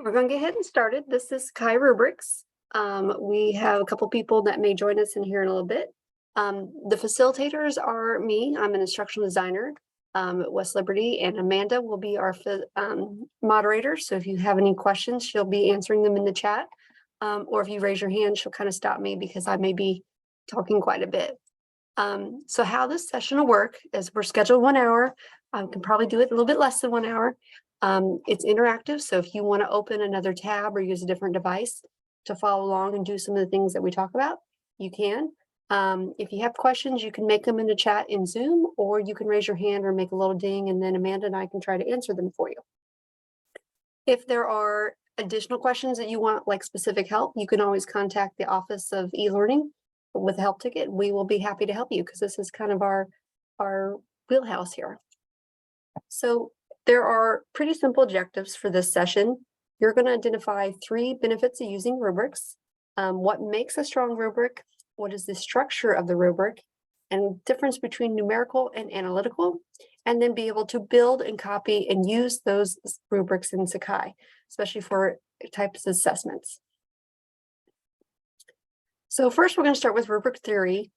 We're going to get ahead and started. This is Sakai Rubrics. We have a couple people that may join us in here in a little bit. The facilitators are me. I'm an instructional designer at West Liberty, and Amanda will be our moderator. So if you have any questions, she'll be answering them in the chat. Or if you raise your hand, she'll kind of stop me because I may be talking quite a bit. So how this session will work is we're scheduled 1 hour. I can probably do it a little bit less than 1 hour. It's interactive, so if you want to open another tab or use a different device to follow along and do some of the things that we talk about, you can. If you have questions, you can make them in the chat in Zoom, or you can raise your hand or make a little ding, and then Amanda and I can try to answer them for you. If there are additional questions that you want, like specific help, you can always contact the Office of E-Learning with a help ticket. We will be happy to help you because this is kind of our wheelhouse here. So there are pretty simple objectives for this session. You're going to identify 3 benefits of using rubrics, what makes a strong rubric, what is the structure of the rubric, and difference between numerical and analytical, and then be able to build and copy and use those rubrics in Sakai, especially for types of assessments. So first, we're going to start with rubric theory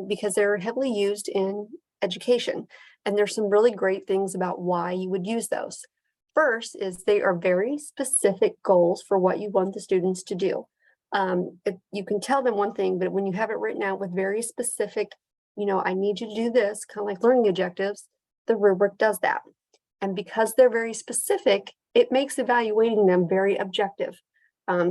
because they're heavily used in education. And there's some really great things about why you would use those. First is they are very specific goals for what you want the students to do. You can tell them one thing, but when you have it written out with very specific, I need you to do this, kind of like learning objectives, the rubric does that. And because they're very specific, it makes evaluating them very objective.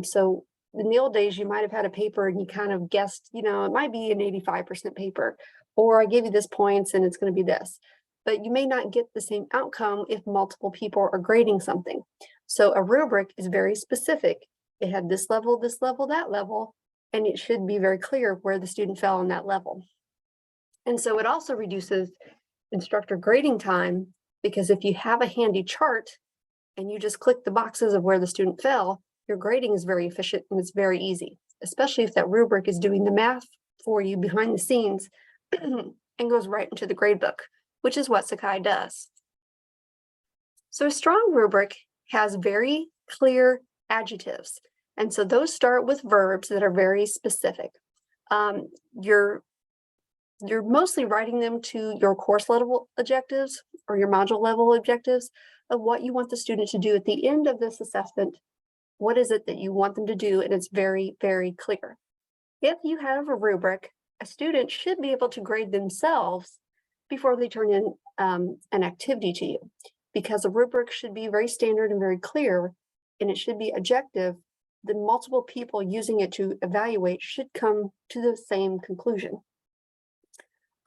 So in the old days, you might have had a paper and you kind of guessed, it might be an 85% paper, or I give you this points and it's going to be this. But you may not get the same outcome if multiple people are grading something. So a rubric is very specific. It had this level, that level, and it should be very clear where the student fell on that level. And so it also reduces instructor grading time, because if you have a handy chart and you just click the boxes of where the student fell, your grading is very efficient and it's very easy, especially if that rubric is doing the math for you behind the scenes and goes right into the grade book, which is what Sakai does. So a strong rubric has very clear adjectives. And so those start with verbs that are very specific. You're mostly writing them to your course level objectives or your module level objectives of what you want the student to do at the end of this assessment. What is it that you want them to do? And it's very, very clear. If you have a rubric, a student should be able to grade themselves before they turn in an activity to you, because a rubric should be very standard and very clear, and it should be objective. Then multiple people using it to evaluate should come to the same conclusion.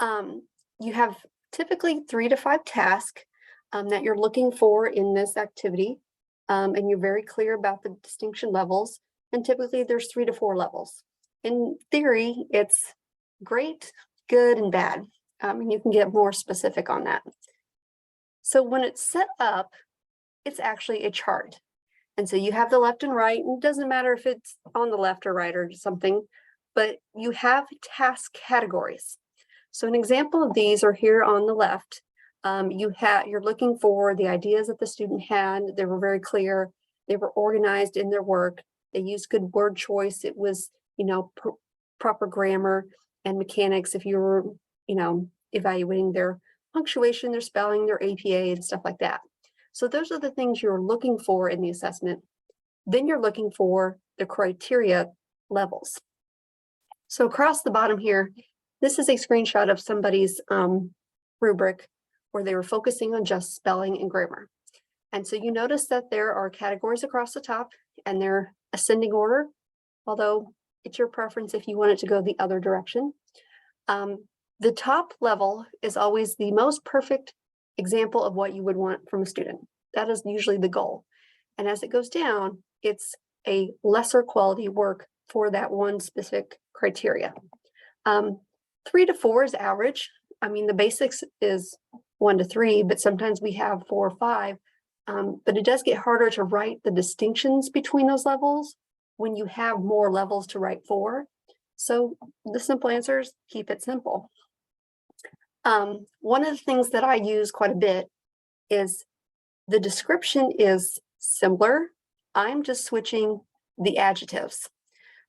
You have typically 3 to 5 tasks that you're looking for in this activity, and you're very clear about the distinction levels, and typically there's 3 to 4 levels. In theory, it's great, good, and bad. And you can get more specific on that. So when it's set up, it's actually a chart. And so you have the left and right, and it doesn't matter if it's on the left or right or something, but you have task categories. So an example of these are here on the left. You're looking for the ideas that the student had. They were very clear. They were organized in their work. They used good word choice. It was, proper grammar and mechanics. If you were, evaluating their punctuation, their spelling, their APA, and stuff like that. So those are the things you're looking for in the assessment. Then you're looking for the criteria levels. So across the bottom here, this is a screenshot of somebody's rubric where they were focusing on just spelling and grammar. And so you notice that there are categories across the top and they're ascending order, although it's your preference if you want it to go the other direction. The top level is always the most perfect example of what you would want from a student. That is usually the goal. And as it goes down, it's a lesser quality work for that one specific criteria. 3 to 4 is average. I mean, the basics is 1 to 3, but sometimes we have 4 or 5. But it does get harder to write the distinctions between those levels when you have more levels to write for. So the simple answer is keep it simple. One of the things that I use quite a bit is the description is similar I'm just switching the adjectives.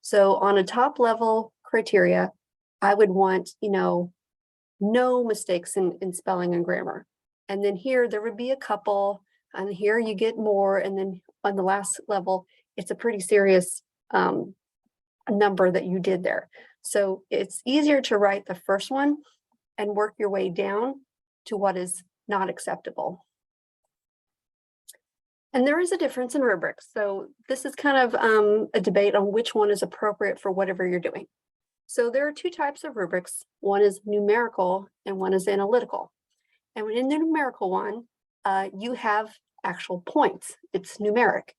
So on a top level criteria, I would want, no mistakes in spelling and grammar. And then here there would be a couple, and here you get more. And then on the last level, it's a pretty serious number that you did there. So it's easier to write the first one and work your way down to what is not acceptable. And there is a difference in rubrics. So this is kind of a debate on which one is appropriate for whatever you're doing. So there are two types of rubrics. One is numerical and one is analytical. And in the numerical one, you have actual points. It's numeric.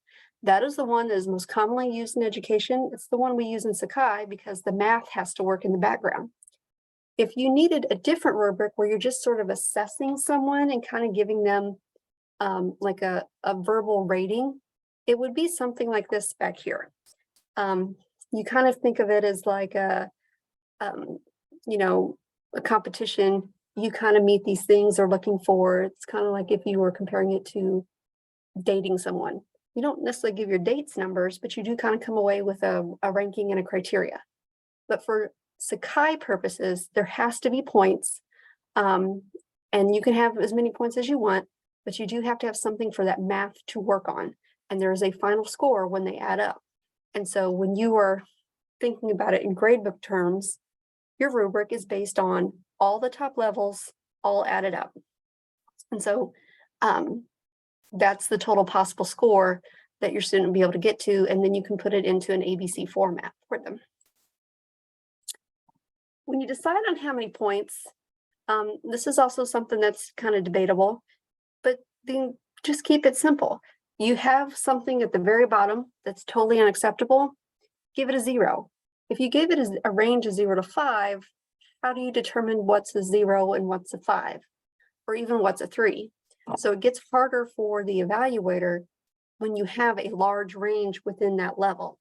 That is the one that is most commonly used in education. It's the one we use in Sakai because the math has to work in the background. If you needed a different rubric where you're just sort of assessing someone and kind of giving them like a verbal rating, it would be something like this back here. You kind of think of it as like a competition. You kind of meet these things they're looking for. It's kind of like if you were comparing it to dating someone. You don't necessarily give your dates numbers, but you do kind of come away with a ranking and a criteria. But for Sakai purposes, there has to be points, and you can have as many points as you want, but you do have to have something for that math to work on. And there is a final score when they add up. And so when you are thinking about it in gradebook terms, your rubric is based on all the top levels, all added up. And so that's the total possible score that your student will be able to get to, and then you can put it into an ABC format for them. When you decide on how many points, this is also something that's kind of debatable, but then just keep it simple. You have something at the very bottom that's totally unacceptable, give it a 0. If you gave it a range of 0 to 5, how do you determine what's a 0 and what's a 5, or even what's a 3? So it gets harder for the evaluator when you have a large range within that level.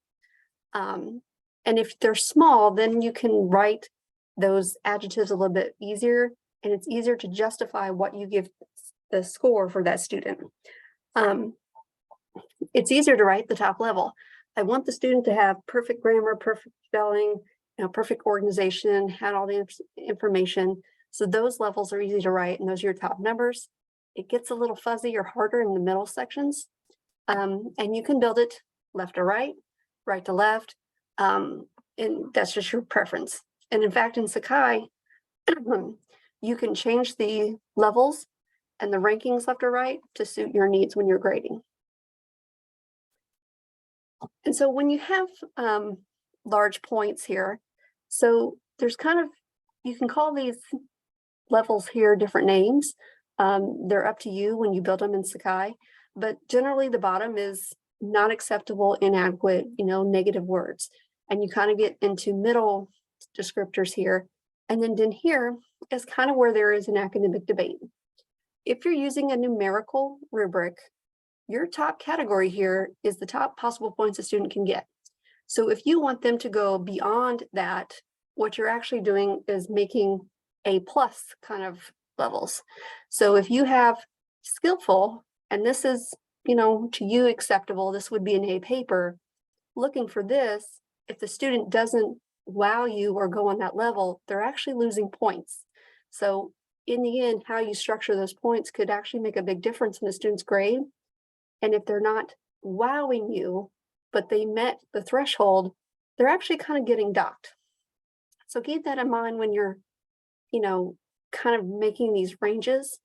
And if they're small, then you can write those adjectives a little bit easier, and it's easier to justify what you give the score for that student. It's easier to write the top level. I want the student to have perfect grammar, perfect spelling, perfect organization, had all the information. So those levels are easy to write, and those are your top numbers. It gets a little fuzzy or harder in the middle sections. And you can build it left to right, right to left, and that's just your preference. And in fact, in Sakai, you can change the levels and the rankings left or right to suit your needs when you're grading. And so when you have large points here, so there's kind of, you can call these levels here different names. They're up to you when you build them in Sakai, but generally the bottom is not acceptable, inadequate, negative words. And you kind of get into middle descriptors here. And then here is kind of where there is an academic debate. If you're using a numerical rubric, your top category here is the top possible points a student can get. So if you want them to go beyond that, what you're actually doing is making A+ kind of levels. So if you have skillful, and this is, to you acceptable, this would be an A paper, looking for this, if the student doesn't wow you or go on that level, they're actually losing points. So in the end, how you structure those points could actually make a big difference in the student's grade. And if they're not wowing you, but they met the threshold, they're actually kind of getting docked. So keep that in mind when you're, kind of making these ranges,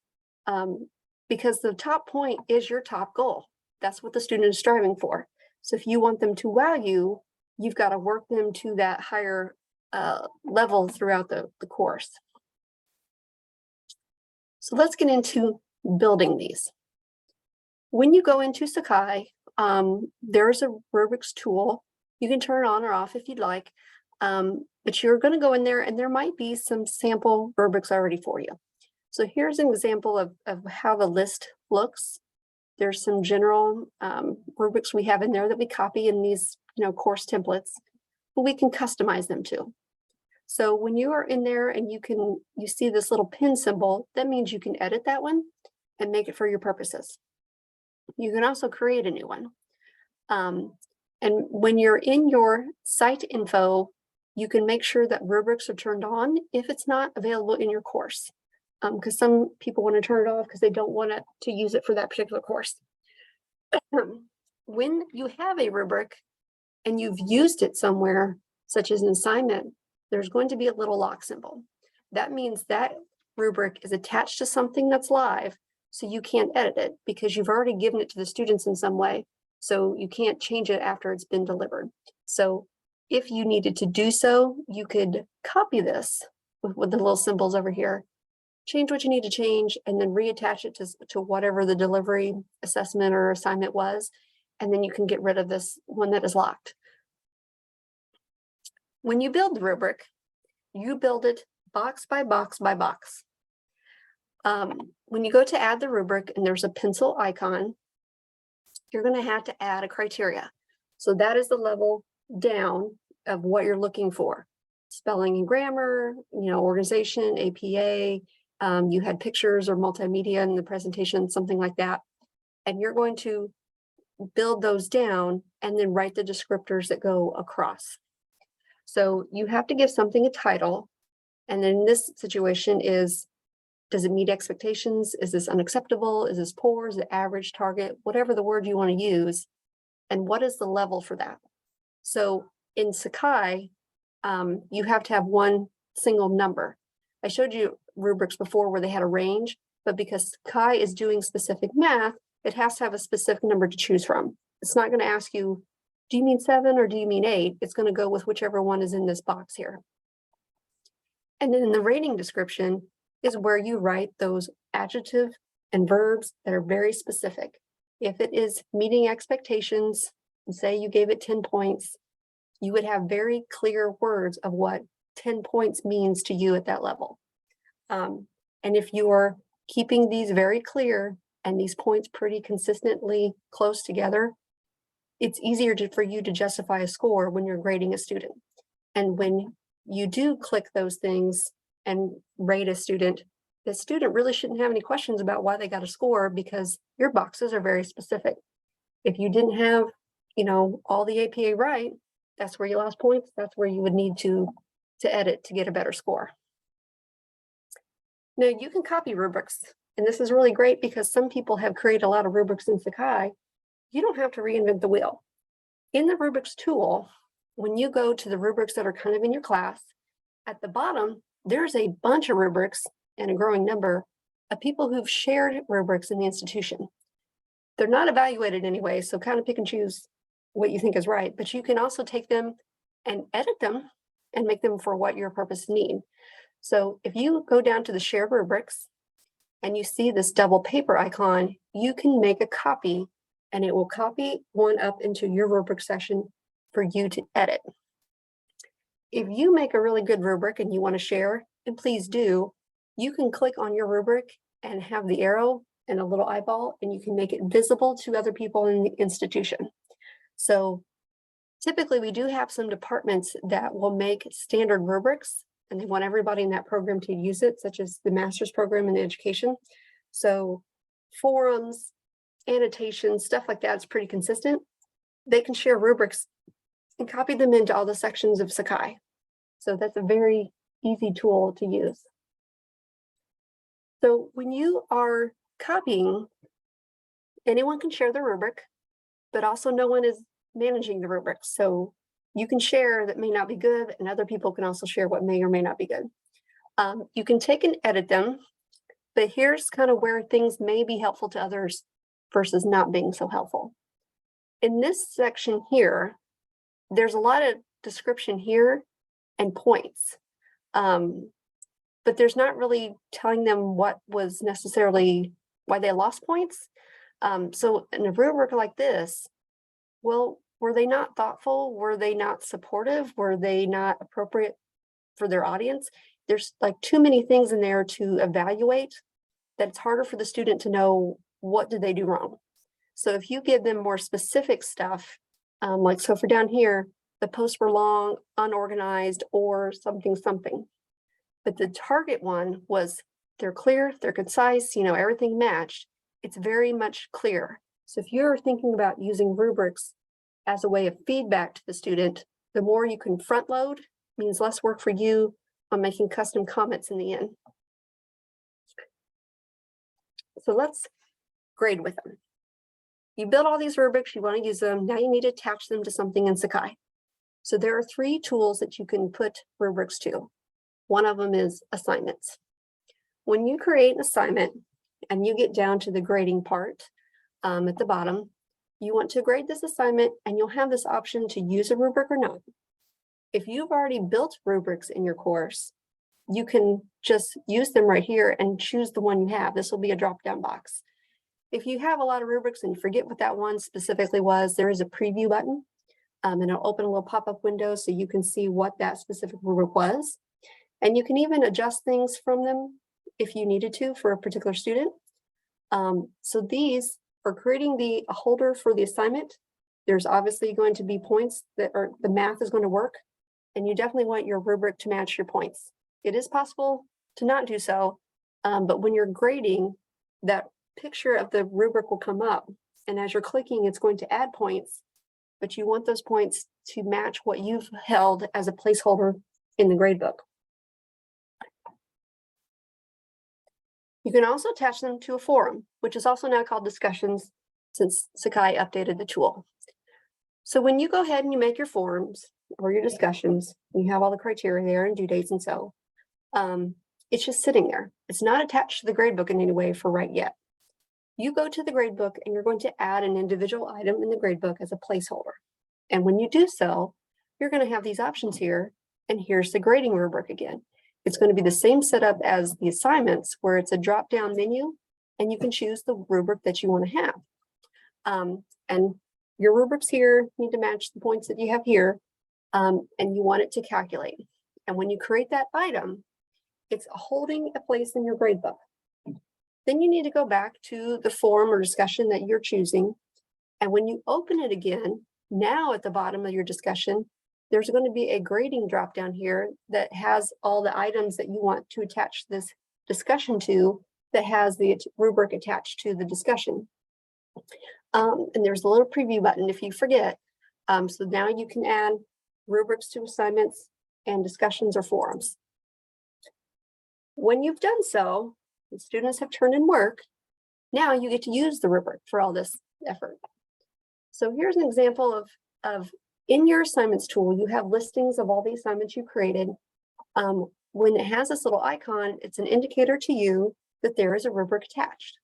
because the top point is your top goal. That's what the student is striving for. So if you want them to wow you, you've got to work them to that higher level throughout the course. So let's get into building these. When you go into Sakai, there's a rubrics tool. You can turn it on or off if you'd like, but you're going to go in there and there might be some sample rubrics already for you. So here's an example of how the list looks. There's some general rubrics we have in there that we copy in these course templates, but we can customize them too. So when you are in there and you see this little pin symbol, that means you can edit that one and make it for your purposes. You can also create a new one. And when you're in your site info, you can make sure that rubrics are turned on if it's not available in your course. Because some people want to turn it off because they don't want to use it for that particular course. When you have a rubric and you've used it somewhere, such as an assignment, there's going to be a little lock symbol. That means that rubric is attached to something that's live, so you can't edit it because you've already given it to the students in some way. So you can't change it after it's been delivered. So if you needed to do so, you could copy this with the little symbols over here, change what you need to change, and then reattach it to whatever the delivery assessment or assignment was. And then you can get rid of this one that is locked. When you build the rubric, you build it box by box by box. When you go to add the rubric and there's a pencil icon, you're going to have to add a criteria. So that is the level down of what you're looking for. Spelling and grammar, organization, APA, you had pictures or multimedia in the presentation, something like that. And you're going to build those down and then write the descriptors that go across. So you have to give something a title. And then in this situation does it meet expectations? Is this unacceptable? Is this poor? Is it average, target, whatever the word you want to use? And what is the level for that? So in Sakai, you have to have one single number. I showed you rubrics before where they had a range, but because Sakai is doing specific math, it has to have a specific number to choose from. It's not going to ask you, do you mean 7 or do you mean 8? It's going to go with whichever one is in this box here. And then in the rating description is where you write those adjectives and verbs that are very specific. If it is meeting expectations, say you gave it 10 points, you would have very clear words of what 10 points means to you at that level. And if you are keeping these very clear and these points pretty consistently close together, it's easier for you to justify a score when you're grading a student. And when you do click those things and rate a student, the student really shouldn't have any questions about why they got a score because your boxes are very specific. If you didn't have, all the APA right, that's where you lost points. That's where you would need to edit to get a better score. Now you can copy rubrics, and this is really great because some people have created a lot of rubrics in Sakai. You don't have to reinvent the wheel. In the rubrics tool, when you go to the rubrics that are kind of in your class, at the bottom, there's a bunch of rubrics and a growing number of people who've shared rubrics in the institution. They're not evaluated anyway, so kind of pick and choose what you think is right, but you can also take them and edit them and make them for what your purpose need. So if you go down to the shared rubrics and you see this double paper icon, you can make a copy and it will copy one up into your rubric section for you to edit. If you make a really good rubric and you want to share, and please do, you can click on your rubric and have the arrow and a little eyeball, and you can make it visible to other people in the institution. So typically we do have some departments that will make standard rubrics and they want everybody in that program to use it, such as the master's program in education. So forums, annotations, stuff like that is pretty consistent. They can share rubrics and copy them into all the sections of Sakai. So that's a very easy tool to use. So when you are copying, anyone can share the rubric, but also no one is managing the rubric. So you can share that may not be good, and other people can also share what may or may not be good. You can take and edit them, but here's kind of where things may be helpful to others versus not being so helpful. In this section here, there's a lot of description here and points, but there's not really telling them what was necessarily why they lost points. So in a rubric like this, well, were they not thoughtful? Were they not supportive? Were they not appropriate for their audience? There's like too many things in there to evaluate that it's harder for the student to know what did they do wrong. So if you give them more specific stuff, like so for down here, the posts were long, unorganized, or something. But the target one was they're clear, they're concise, everything matched. It's very much clear. So if you're thinking about using rubrics as a way of feedback to the student. The more you can front load means less work for you on making custom comments in the end. So let's grade with them. You build all these rubrics, you want to use them. Now you need to attach them to something in Sakai. So there are 3 tools that you can put rubrics to. One of them is assignments. When you create an assignment and you get down to the grading part at the bottom, you want to grade this assignment and you'll have this option to use a rubric or not. If you've already built rubrics in your course, you can just use them right here and choose the one you have. This will be a drop-down box. If you have a lot of rubrics and you forget what that one specifically was, there is a preview button and it'll open a little pop-up window so you can see what that specific rubric was. And you can even adjust things from them if you needed to for a particular student. So these are creating a holder for the assignment. There's obviously going to be points that are, the math is going to work, and you definitely want your rubric to match your points. It is possible to not do so, but when you're grading, that picture of the rubric will come up, and as you're clicking, it's going to add points, but you want those points to match what you've held as a placeholder in the gradebook. You can also attach them to a forum, which is also now called discussions since Sakai updated the tool. So when you go ahead and you make your forums or your discussions, you have all the criteria there and due dates and so, it's just sitting there. It's not attached to the gradebook in any way for right yet. You go to the gradebook and you're going to add an individual item in the gradebook as a placeholder. And when you do so, you're going to have these options here, and here's the grading rubric again. It's going to be the same setup as the assignments, where it's a drop-down menu and you can choose the rubric that you want to have. And your rubrics here need to match the points that you have here, and you want it to calculate. And when you create that item, it's holding a place in your gradebook. Then you need to go back to the forum or discussion that you're choosing. And when you open it again, now at the bottom of your discussion, there's going to be a grading drop down here that has all the items that you want to attach this discussion to, that has the rubric attached to the discussion. And there's a little preview button if you forget. So now you can add rubrics to assignments and discussions or forums. When you've done so, the students have turned in work, now you get to use the rubric for all this effort. So here's an example of in your assignments tool, you have listings of all the assignments you created. When it has this little icon, it's an indicator to you that there is a rubric attached.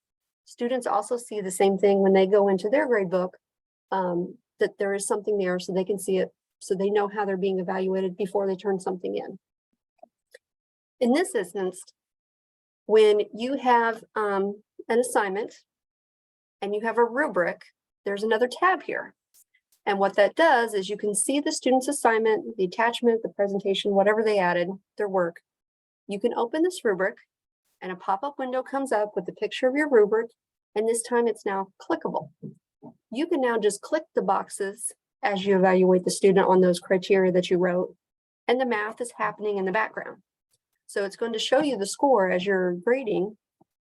Students also see the same thing when they go into their gradebook, that there is something there so they can see it, so they know how they're being evaluated before they turn something in. In this instance, when you have an assignment and you have a rubric, there's another tab here. And what that does is you can see the student's assignment, the attachment, the presentation, whatever they added, their work. You can open this rubric and a pop-up window comes up with a picture of your rubric, and this time it's now clickable. You can now just click the boxes as you evaluate the student on those criteria that you wrote, and the math is happening in the background. So it's going to show you the score as you're grading,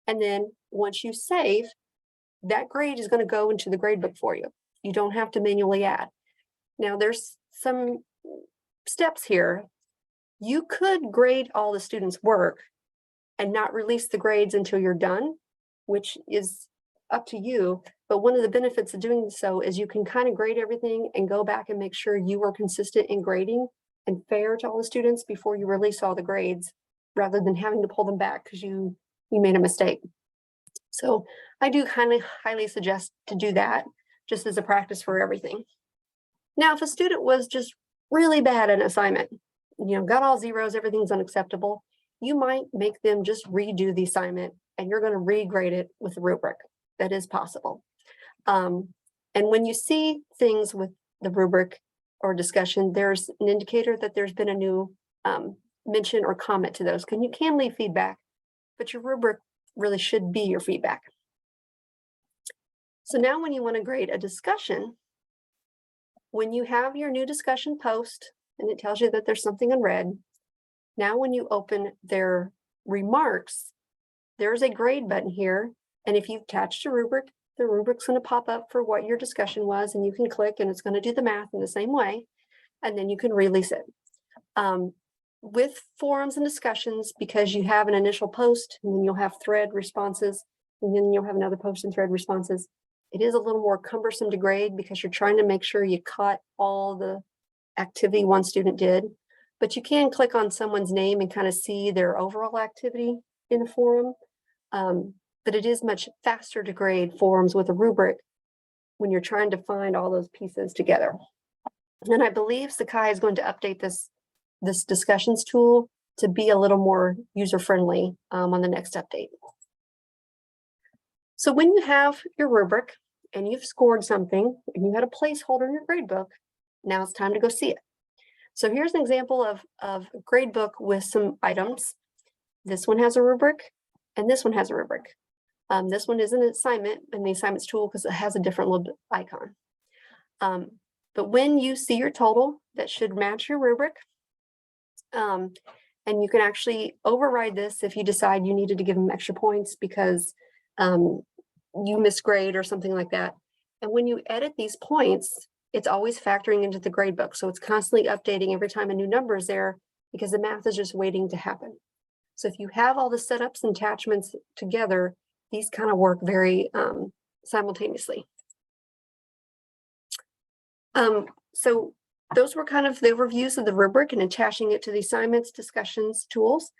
and then once you save, that grade is going to go into the gradebook for you. You don't have to manually add. Now there's some steps here. You could grade all the students' work and not release the grades until you're done, which is up to you. But one of the benefits of doing so is you can kind of grade everything and go back and make sure you are consistent in grading and fair to all the students before you release all the grades, rather than having to pull them back because you made a mistake. So I do kind of highly suggest to do that, just as a practice for everything. Now, if a student was just really bad at an assignment, got all zeros, everything's unacceptable, you might make them just redo the assignment and you're going to regrade it with a rubric. That is possible. And when you see things with the rubric or discussion, there's an indicator that there's been a new mention or comment to those. You can leave feedback, but your rubric really should be your feedback. So now when you want to grade a discussion, when you have your new discussion post and it tells you that there's something unread, now when you open their remarks, there's a grade button here. And if you've attached a rubric, the rubric's going to pop up for what your discussion was, and you can click and it's going to do the math in the same way, and then you can release it. With forums and discussions, because you have an initial post and then you'll have thread responses, and then you'll have another post and thread responses, it is a little more cumbersome to grade because you're trying to make sure you caught all the activity one student did. But you can click on someone's name and kind of see their overall activity in a forum. But it is much faster to grade forums with a rubric when you're trying to find all those pieces together. And I believe Sakai is going to update this discussions tool to be a little more user-friendly on the next update. So when you have your rubric and you've scored something and you had a placeholder in your gradebook, now it's time to go see it. So here's an example of a gradebook with some items. This one has a rubric and this one has a rubric. This one is an assignment in the assignments tool because it has a different little icon. But when you see your total, that should match your rubric. And you can actually override this if you decide you needed to give them extra points because you misgrade or something like that. And when you edit these points, it's always factoring into the gradebook. So it's constantly updating every time a new number is there because the math is just waiting to happen. So if you have all the setups and attachments together, these kind of work very simultaneously. So those were kind of the overviews of the rubric and attaching it to the assignments, discussions, tools.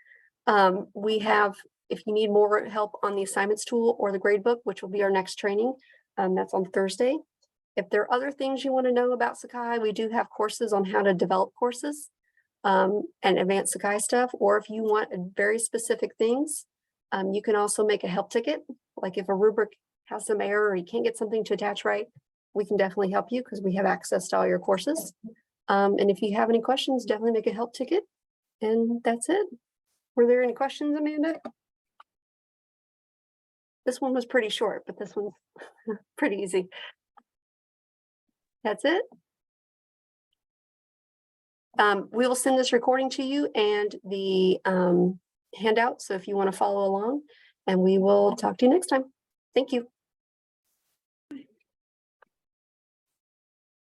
We have, if you need more help on the assignments tool or the gradebook, which will be our next training, that's on Thursday. If there are other things you want to know about Sakai, we do have courses on how to develop courses and advanced Sakai stuff. Or if you want very specific things, you can also make a help ticket. Like if a rubric has some error or you can't get something to attach right, we can definitely help you because we have access to all your courses. And if you have any questions, definitely make a help ticket. And that's it. Were there any questions, Amanda? This one was pretty short, but this one's pretty easy. That's it. We will send this recording to you and the handout. So if you want to follow along, and we will talk to you next time. Thank you.